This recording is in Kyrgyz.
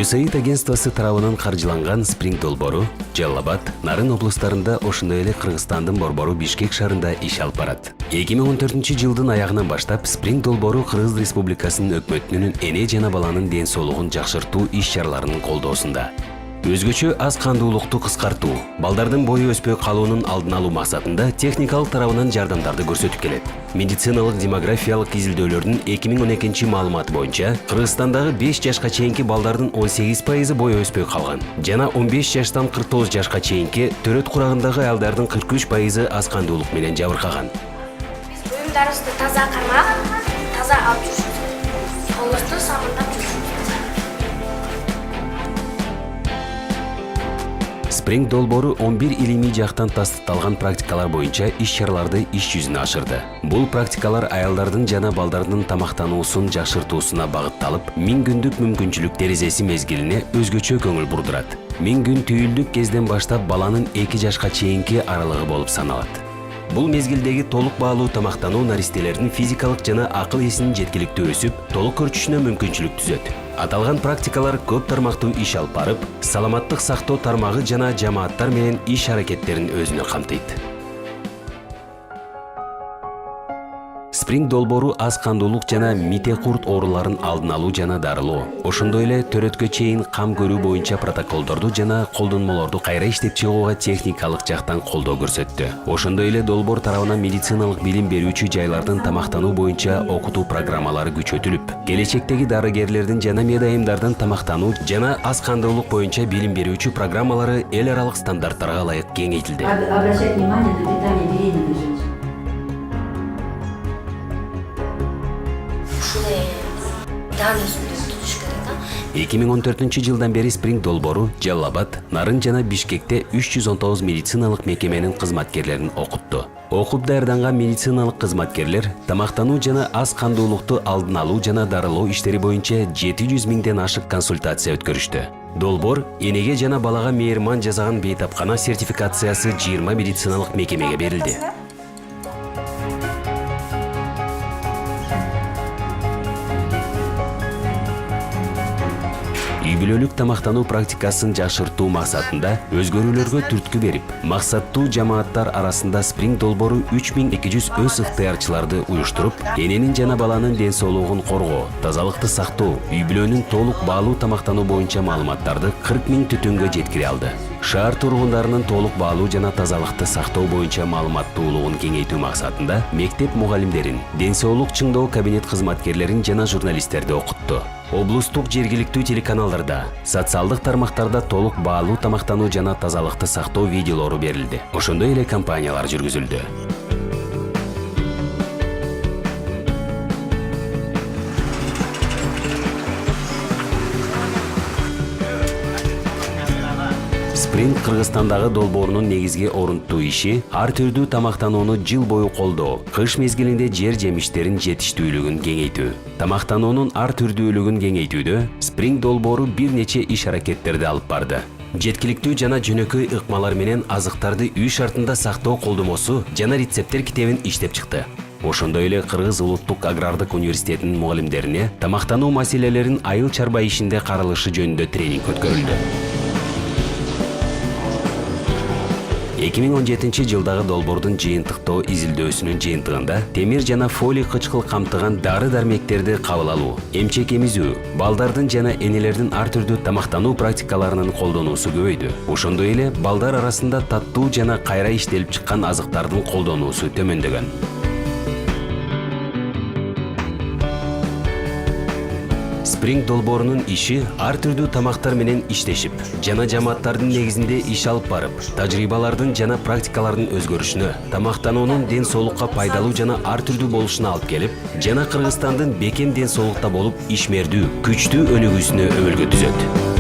USAID агентствосы тарабынан каржыланган спринг долбоору Жалал Абад, Нарын облустарында, ошондой эле Кыргызстандын борбору Бишкек шаарында иш алып барат. 2014-жылдын аягынан баштап спринг долбоору Кыргыз Республикасынын өкмөтүнүн эне жана баланын ден соолугун жакшыртуу иш-чараларынын колдоосунда. Өзгөчө аз кандуулукту кыскартуу, балдардын бою өспөй калуунун алдын алуу максатында техникалык тарабынан жардамдарды көрсөтүп келет. Медициналык демографиялык изилдөөлөрдүн 2012 маалыматы боюнча, Кыргызстандагы 5 жашка чейинки балдардын 18% бою өспөй калган. Жана 15 жаштан 49 жашка чейинки төрөт курагындагы аялдардын 43% аз кандуулук менен жабыркаган. Биз буюмдарыбызды таза кармап, таза алып жүрүшүбүз. Колубузду сабындап жүрүшүбүз. Спринг долбоору 11 илимий жактан тастыкталган практикалар боюнча иш-чараларды иш жүзүнө ашырды. Бул практикалар аялдардын жана балдардын тамактануусун жакшыртуусуна багытталып, 1000 күндүк мүмкүнчүлүк терезеси мезгилине өзгөчө көңүл бурдурат. 1000 күн түйүлдүк кезден баштап баланын 2 жашка чейинки аралыгы болуп саналат. Бул мезгилдеги толук баалуу тамактануу наристелердин физикалык жана акыл эсинин жеткиликтүү өсүп, толук көрчүшүнө мүмкүнчүлүк түзөт. Аталган практикалар көп тармактуу иш алып барып, саламаттык сактоо тармагы жана жамааттар менен иш аракеттерин өзүнө камтыйт. Спринг долбоору аз кандуулук жана мите курт ооруларын алдын алуу жана дарылоо, ошондой эле төрөткө чейин кам көрүү боюнча протоколдорду жана колдонмолорду кайра иштеп чыгууга техникалык жактан колдоо көрсөттү. Ошондой эле долбоор тарабынан медициналык билим берүүчү жайлардын тамактануу боюнча окутуу программалары күчөтүлүп, келечектеги дарыгерлердин жана медайымдардын тамактануу жана аз кандуулук боюнча билим берүүчү программалары эл аралык стандарттарга ылайык кеңейтилди. Обращать внимание на питание беременных женщин. 2014-жылдан бери спринг долбоору Жалал Абад, Нарын жана Бишкекте 319 медициналык мекеменин кызматкерлерин окутту. Окуп даярданган медициналык кызматкерлер тамактануу жана аз кандуулукту алдын алуу жана дарылоо иштери боюнча 700 миңден ашык консультация өткөрүштү. Долбоор энеге жана балага мейирман жасаган бейтапкана сертификациясы 20 медициналык мекемеге берилди. Үй-бүлөлүк тамактануу практикасын жакшыртуу максатында өзгөрүүлөргө түрткү берип, максаттуу жамааттар арасында спринг долбоору 3200 өз ыктыярчыларды уюштуруп, эненин жана баланын ден соолугун коргоо, тазалыкты сактоо, үй-бүлөнүн толук баалуу тамактануу боюнча маалыматтарды 40 000 түтүнгө жеткире алды. Шаар тургундарынын толук баалуу жана тазалыкты сактоо боюнча маалыматтуулугун кеңейтүү максатында мектеп мугалимдерин, ден соолук чыңдоо кабинет кызматкерлерин жана журналисттерди окутту. Облустук жергиликтүү телеканалдарда, социалдык тармактарда толук баалуу тамактануу жана тазалыкты сактоо видеолору берилди. Ошондой эле кампаниялар жүргүзүлдү. Спринг Кыргызстандагы долбоорунун негизги орунтуу иши ар түрдүү тамактанууну жыл бою колдоо, кыш мезгилинде жер жемиштерин жетиштүүлүгүн кеңейтүү. Тамактануунун ар түрдүүлүгүн кеңейтүүдө спринг долбоору бир нече иш аракеттерди алып барды. Жеткиликтүү жана жөнөкөй ыкмалар менен азыктарды үй шартында сактоо колдомосу жана рецепттер китебин иштеп чыкты. Ошондой эле Кыргыз улуттук агрардык университетинин мугалимдерине тамактануу маселелерин айыл чарба ишинде каралышы жөнүндө тренинг өткөрүлдү. 2017-жылдагы долбоордун жыйынтыктоо изилдөөсүнүн жыйынтыгында темир жана фолий кычкыл камтыган дары-дармектерди кабыл алуу, эмчек эмизүү, балдардын жана энелердин ар түрдүү тамактануу практикаларынын колдонуусу көбөйдү. Ошондой эле балдар арасында таттуу жана кайра иштелип чыккан азыктардын колдонуусу төмөндөгөн. Спринг долбоорунун иши ар түрдүү тамактар менен иштешип, жана жамааттардын негизинде иш алып барып, тажрыйбалардын жана практикалардын өзгөрүшүнө, тамактануунун ден соолукка пайдалуу жана ар түрдүү болушуна алып келип, жана Кыргызстандын бекем ден соолукта болуп ишмердүү, күчтүү өнүгүүсүнө өбөлгө түзөт.